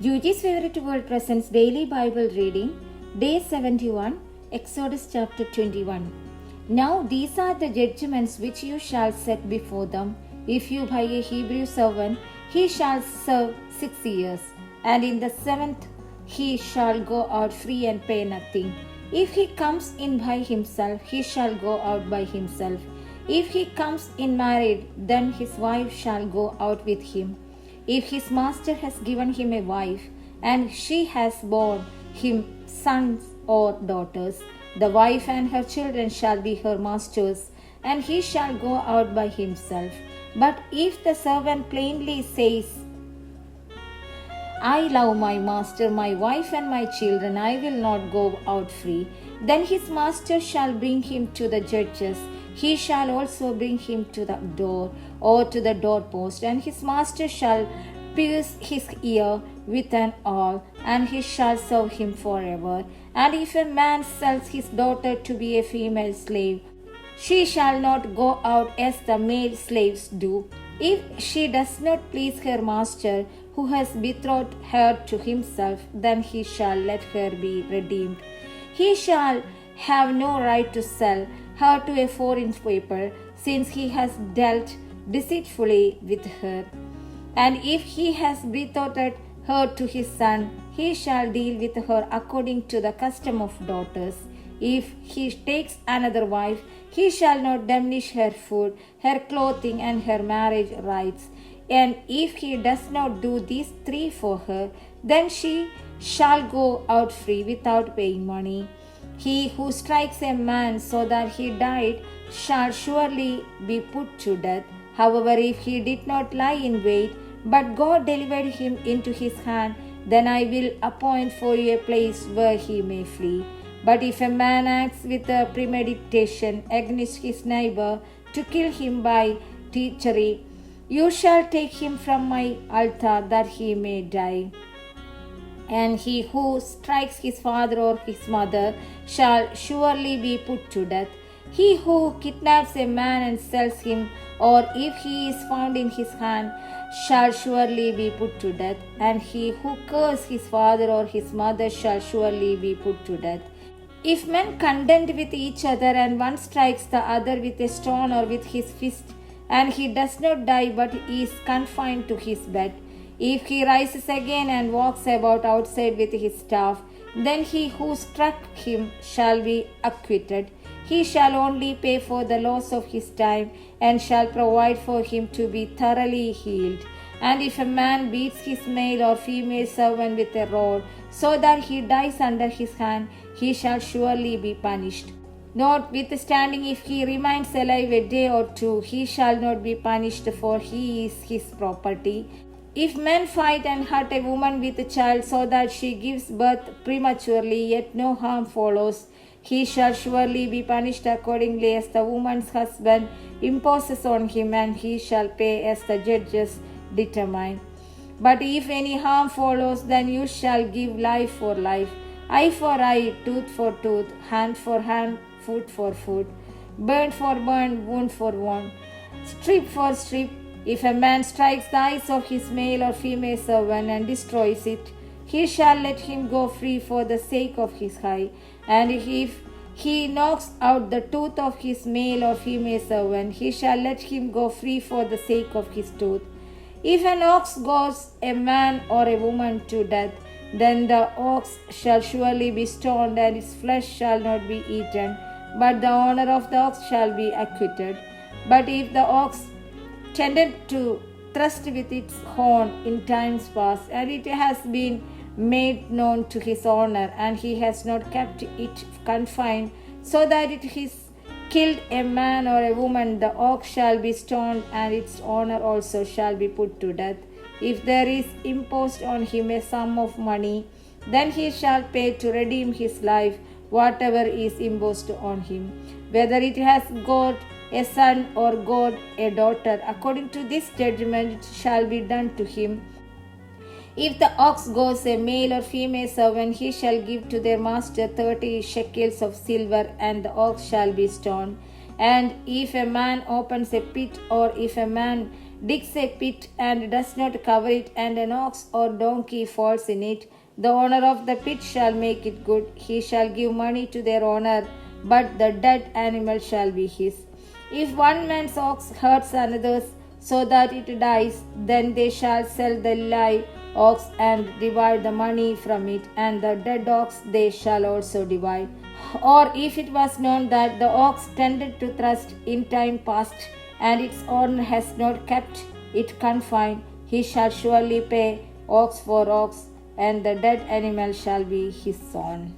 UG's Favorite Word presents Daily Bible Reading, Day 71, Exodus chapter 21. Now these are the judgments which you shall set before them. If you buy a Hebrew servant, he shall serve 6 years, and in the 7th he shall go out free and pay nothing. If he comes in by himself, he shall go out by himself. If he comes in married, then his wife shall go out with him. If his master has given him a wife, and she has borne him sons or daughters, the wife and her children shall be her master's, and he shall go out by himself. But if the servant plainly says, I love my master, my wife, and my children, I will not go out free, then his master shall bring him to the judges. He shall also bring him to the door or to the doorpost, and his master shall pierce his ear with an awl, and he shall serve him forever. And if a man sells his daughter to be a female slave, she shall not go out as the male slaves do. If she does not please her master, who has betrothed her to himself, then he shall let her be redeemed. He shall have no right to sell her to a foreign people, since he has dealt deceitfully with her. And if he has betrothed her to his son, he shall deal with her according to the custom of daughters. If he takes another wife, he shall not diminish her food, her clothing, and her marriage rights. And if he does not do these 3 for her, then she shall go out free without paying money. He who strikes a man so that he died shall surely be put to death. However, if he did not lie in wait, but God delivered him into his hand, then I will appoint for you a place where he may flee. But if a man acts with a premeditation against his neighbor to kill him by treachery, you shall take him from my altar that he may die. And he who strikes his father or his mother shall surely be put to death. He who kidnaps a man and sells him, or if he is found in his hand, shall surely be put to death. And he who curses his father or his mother shall surely be put to death. If men contend with each other, and one strikes the other with a stone or with his fist, and he does not die but is confined to his bed, if he rises again and walks about outside with his staff, then he who struck him shall be acquitted. He shall only pay for the loss of his time, and shall provide for him to be thoroughly healed. And if a man beats his male or female servant with a rod, so that he dies under his hand, he shall surely be punished. Notwithstanding, if he remains alive a day or 2, he shall not be punished, for he is his property. If men fight and hurt a woman with a child so that she gives birth prematurely, yet no harm follows, he shall surely be punished accordingly as the woman's husband imposes on him, and he shall pay as the judges determine. But if any harm follows, then you shall give life for life, eye for eye, tooth for tooth, hand for hand, foot for foot, burn for burn, wound for wound, strip for strip. If a man strikes the eyes of his male or female servant and destroys it, he shall let him go free for the sake of his eye. And if he knocks out the tooth of his male or female servant, he shall let him go free for the sake of his tooth. If an ox goes a man or a woman to death, then the ox shall surely be stoned, and its flesh shall not be eaten, but the owner of the ox shall be acquitted. But if the ox tended to thrust with its horn in times past, and it has been made known to his owner, and he has not kept it confined, so that it has killed a man or a woman, the ox shall be stoned, and its owner also shall be put to death. If there is imposed on him a sum of money, then he shall pay to redeem his life whatever is imposed on him. Whether it has got a son or got a daughter, according to this judgment it shall be done to him. If the ox goes a male or female servant, he shall give to their master 30 shekels of silver, and the ox shall be stoned. And if a man opens a pit, or if a man digs a pit and does not cover it, and an ox or donkey falls in it, the owner of the pit shall make it good. He shall give money to their owner, but the dead animal shall be his. If one man's ox hurts another's so that it dies, then they shall sell the live ox and divide the money from it, and the dead ox they shall also divide. Or if it was known that the ox tended to thrust in time past, and its owner has not kept it confined, he shall surely pay ox for ox, and the dead animal shall be his own.